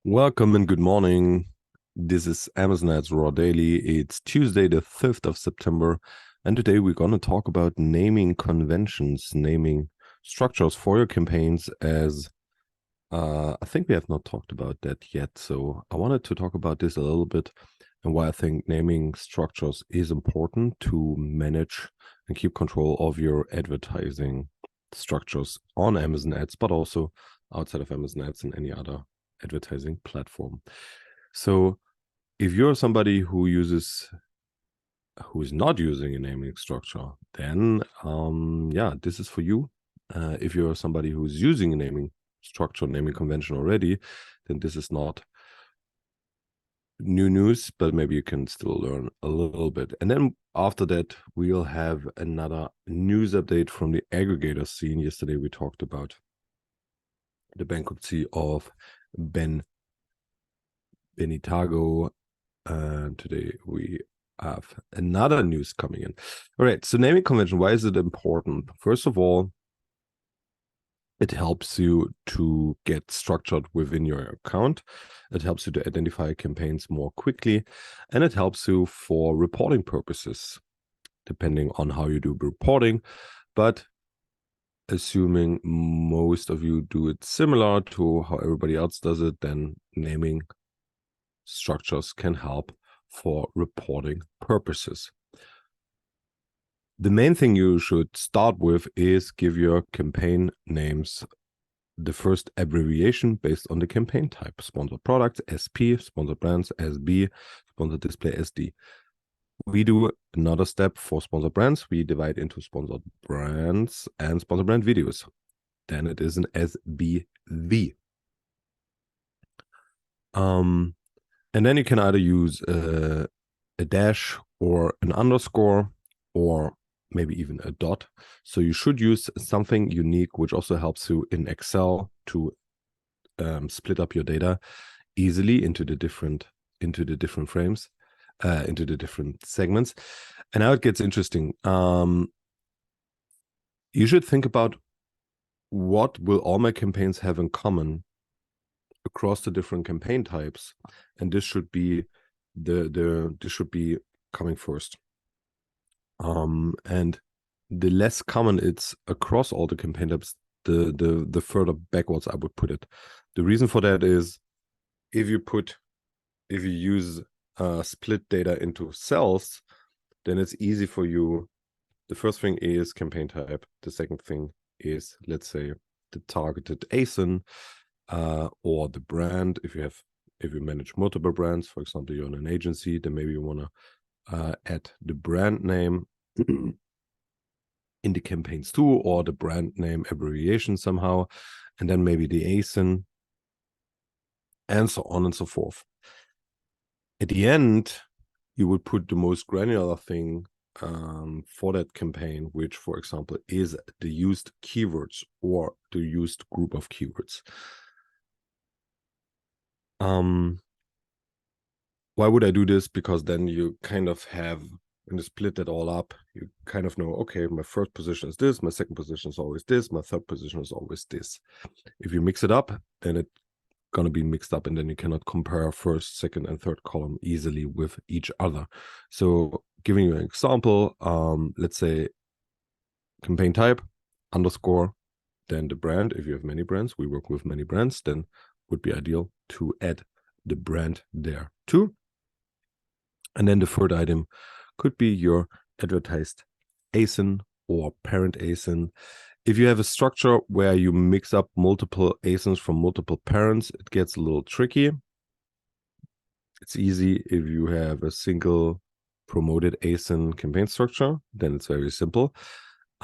Welcome and good morning. This is Amazon Ads Raw Daily. It's Tuesday, the 5th of September. And today we're going to talk about naming conventions, naming structures for your campaigns as I think we have not talked about that yet. So I wanted to talk about this a little bit and why I think naming structures is important to manage and keep control of your advertising structures on Amazon Ads, but also outside of Amazon Ads and any other advertising platform. So if you're somebody who is not using a naming structure, then yeah, this is for you. If you're somebody who's using a naming structure, naming convention already, then this is not new news, but maybe you can still learn a little bit. And then after that, we'll have another news update from the aggregator scene. Yesterday we talked about the bankruptcy of Benitago. Today we have another news coming in. All right, so naming convention, why is it important? First of all, it helps you to get structured within your account. It helps you to identify campaigns more quickly, and it helps you for reporting purposes, depending on how you do reporting. But assuming most of you do it similar to how everybody else does it, then naming structures can help for reporting purposes. The main thing you should start with is give your campaign names the first abbreviation based on the campaign type. Sponsored products, SP, sponsored brands, SB, sponsored display, SD. We do another step for sponsored brands. We divide into sponsored brands and sponsored brand videos. Then it is an SBV. And then you can either use a dash or an underscore or maybe even a dot. So you should use something unique, which also helps you in Excel to split up your data easily into the different frames, into the different segments. And now it gets interesting. You should think about what will all my campaigns have in common across the different campaign types, and this should be this should be coming first. And the less common it's across all the campaign types, the further backwards I would put it. The reason for that is if you use split data into cells, then it's easy for you. The first thing is campaign type. The second thing is, let's say, the targeted ASIN or the brand. If you manage multiple brands, for example, you're in an agency, then maybe you want to add the brand name in the campaigns too, or the brand name abbreviation somehow, and then maybe the ASIN, and so on and so forth. At the end, you would put the most granular thing for that campaign, which, for example, is the used keywords or the used group of keywords. Why would I do this? Because then you kind of have, when you split that all up, you kind of know, okay, my first position is this, my second position is always this, my third position is always this. If you mix it up, then it's going to be mixed up, and then you cannot compare first, second, and third column easily with each other. So giving you an example, let's say campaign type, underscore, then the brand. If you have many brands, we work with many brands, then would be ideal to add the brand there too. And then the third item could be your advertised ASIN or parent ASIN. If you have a structure where you mix up multiple ASINs from multiple parents, it gets a little tricky. It's easy if you have a single promoted ASIN campaign structure, then it's very simple.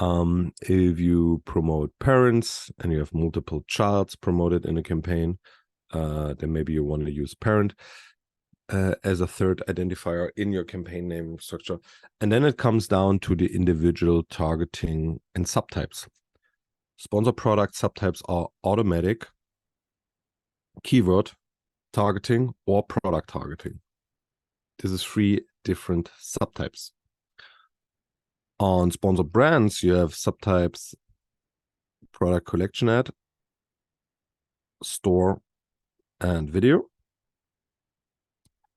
If you promote parents and you have multiple childs promoted in a campaign, then maybe you want to use parent as a third identifier in your campaign naming structure. And then it comes down to the individual targeting and subtypes. Sponsor product subtypes are automatic, keyword targeting, or product targeting. This is 3 different subtypes. On sponsored brands, you have subtypes product collection ad, store, and video.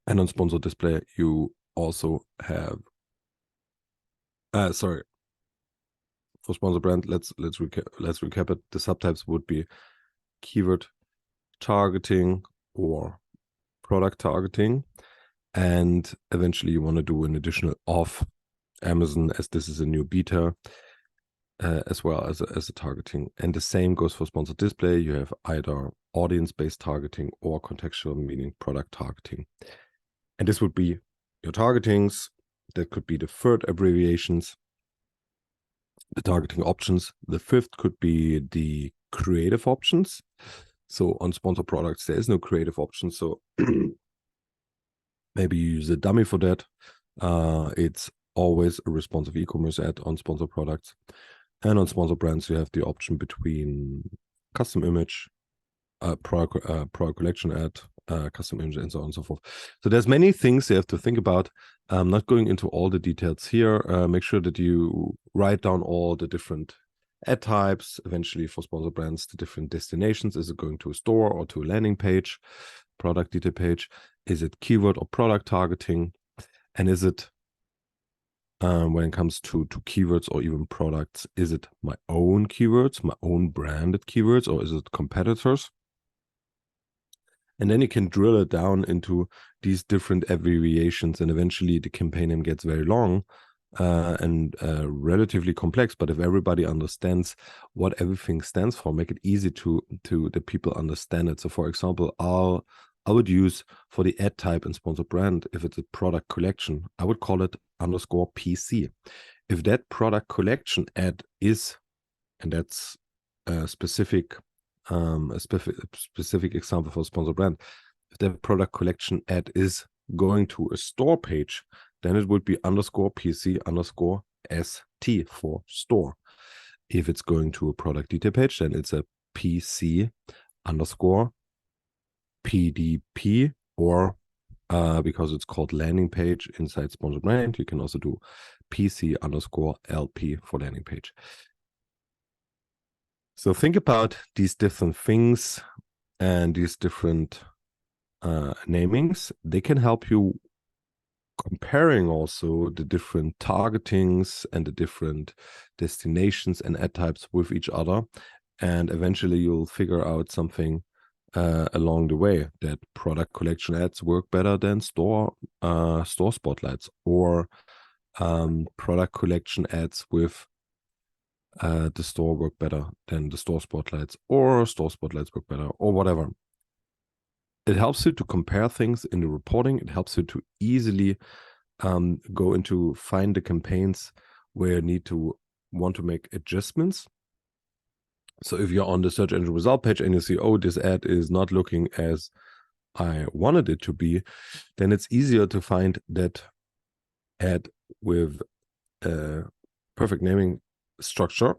And on sponsored display, you also have, sorry, for sponsor brand, let's recap it. The subtypes would be keyword targeting or product targeting, and eventually you want to do an additional off Amazon, as this is a new beta, as well as a targeting. And the same goes for sponsored display. You have either audience-based targeting or contextual, meaning product targeting. And this would be your targetings. That could be the third abbreviations, the targeting options. The fifth could be the creative options. So on sponsored products, there is no creative option. So maybe you use a dummy for that. It's always a responsive e-commerce ad on sponsored products. And on sponsored brands, you have the option between custom image, product collection ad, custom image, and so on and so forth. So there's many things you have to think about. I'm not going into all the details here. Make sure that you write down all the different ad types. Eventually, for sponsored brands, the different destinations. Is it going to a store or to a landing page, product detail page? Is it keyword or product targeting? And is it, when it comes to keywords or even products, is it my own keywords, my own branded keywords, or is it competitors? And then you can drill it down into these different abbreviations, and eventually the campaign name gets very long and relatively complex. But if everybody understands what everything stands for, make it easy to the people understand it. So for example, I would use for the ad type and sponsored brand, if it's a product collection, I would call it _PC. If that product collection ad is, and that's a specific example for a sponsored brand, if the product collection ad is going to a store page, then it would be _PC _ST for store. If it's going to a product detail page, then it's a PC _PDP, or because it's called landing page inside sponsored brand, you can also do PC _LP for landing page. So think about these different things and these different namings. They can help you comparing also the different targetings and the different destinations and ad types with each other. And eventually you'll figure out something along the way, that product collection ads work better than store spotlights, or product collection ads with the store work better than the store spotlights, or store spotlights work better, or whatever. It helps you to compare things in the reporting. It helps you to easily go into find the campaigns where you want to make adjustments. So if you're on the search engine result page and you see, oh, this ad is not looking as I wanted it to be, then it's easier to find that ad with a perfect naming structure.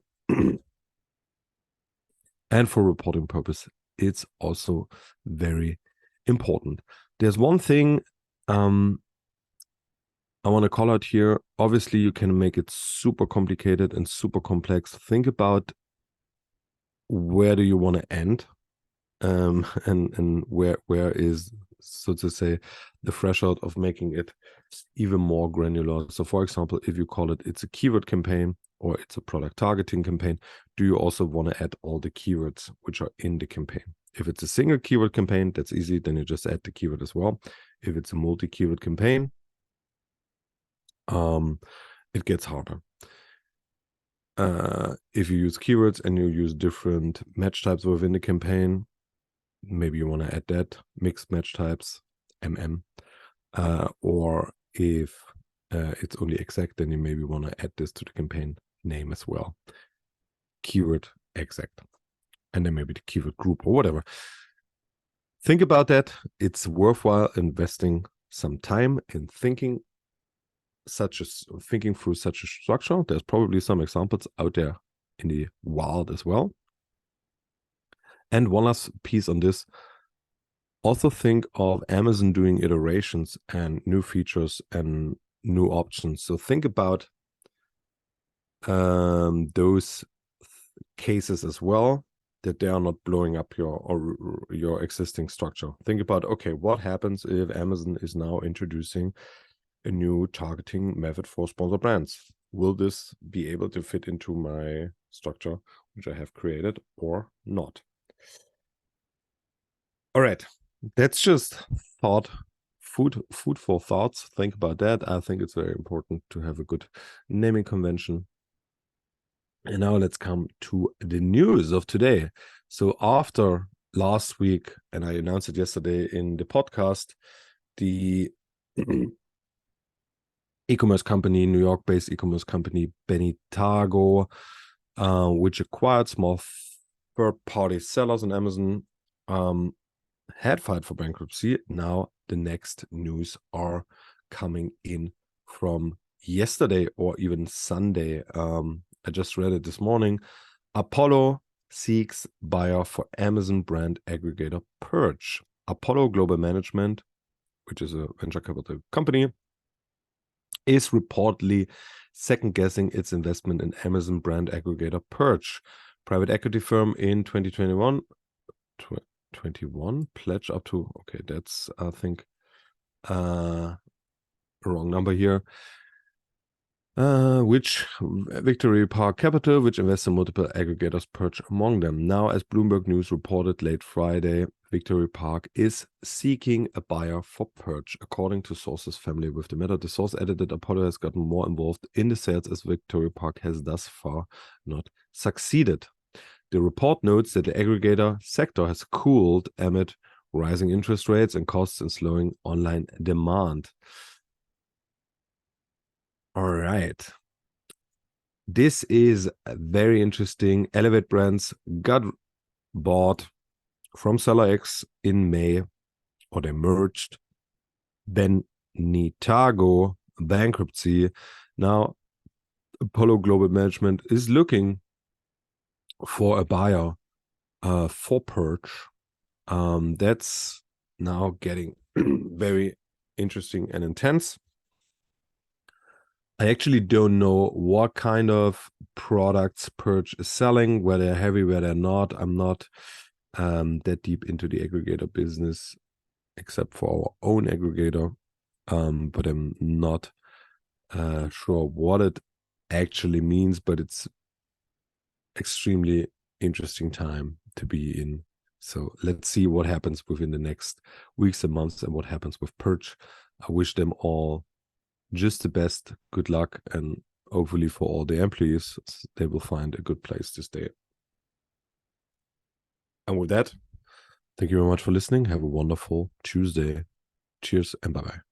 And for reporting purpose, it's also very important. There's one thing I want to call out here. Obviously, you can make it super complicated and super complex. Think about where do you want to end, and where is, so to say, the threshold of making it even more granular. So for example, if you call it's a keyword campaign or it's a product targeting campaign, do you also want to add all the keywords which are in the campaign? If it's a single keyword campaign, that's easy, then you just add the keyword as well. If it's a multi-keyword campaign, it gets harder. If you use keywords and you use different match types within the campaign, maybe you want to add that, mixed match types, or if it's only exact, then you maybe want to add this to the campaign name as well, keyword exact, and then maybe the keyword group or whatever. Think about that. It's worthwhile investing some time in thinking through such a structure. There's probably some examples out there in the wild as well. And one last piece on this, also think of Amazon doing iterations and new features and new options. So think about those cases as well, that they are not blowing up your existing structure. Think about, okay, what happens if Amazon is now introducing a new targeting method for sponsor brands? Will this be able to fit into my structure, which I have created, or not? All right, that's just food for thoughts. Think about that. I think it's very important to have a good naming convention. And now let's come to the news of today. So after last week, and I announced it yesterday in the podcast, the e-commerce company, New York-based e-commerce company Benitago, which acquired small third-party sellers on Amazon, had filed for bankruptcy. Now the next news are coming in from yesterday or even Sunday. I just read it this morning. Apollo seeks buyer for Amazon brand aggregator Purge. Apollo Global Management, which is a venture capital company, is reportedly second-guessing its investment in Amazon brand aggregator Purge. Private equity firm in 2021 pledge up to, okay, that's, I think, a wrong number here, which Victory Park Capital, which invests in multiple aggregators, Purge among them. Now, as Bloomberg News reported late Friday, Victory Park is seeking a buyer for Purge. According to sources familiar with the matter, the source added that Apollo has gotten more involved in the sales as Victory Park has thus far not succeeded. The report notes that the aggregator sector has cooled amid rising interest rates and costs and slowing online demand. All right. This is very interesting. Elevate Brands got bought from Seller X in May, or they merged. Benitago bankruptcy. Now, Apollo Global Management is looking for a buyer for Purge. That's now getting very interesting and intense. I actually don't know what kind of products Purge is selling, where they're heavy, where they're not. I'm not that deep into the aggregator business, except for our own aggregator. But I'm not sure what it actually means, but it's extremely interesting time to be in. So let's see what happens within the next weeks and months and what happens with Purge. I wish them all just the best, good luck, and hopefully for all the employees, they will find a good place to stay. And with that, thank you very much for listening. Have a wonderful Tuesday. Cheers and bye-bye.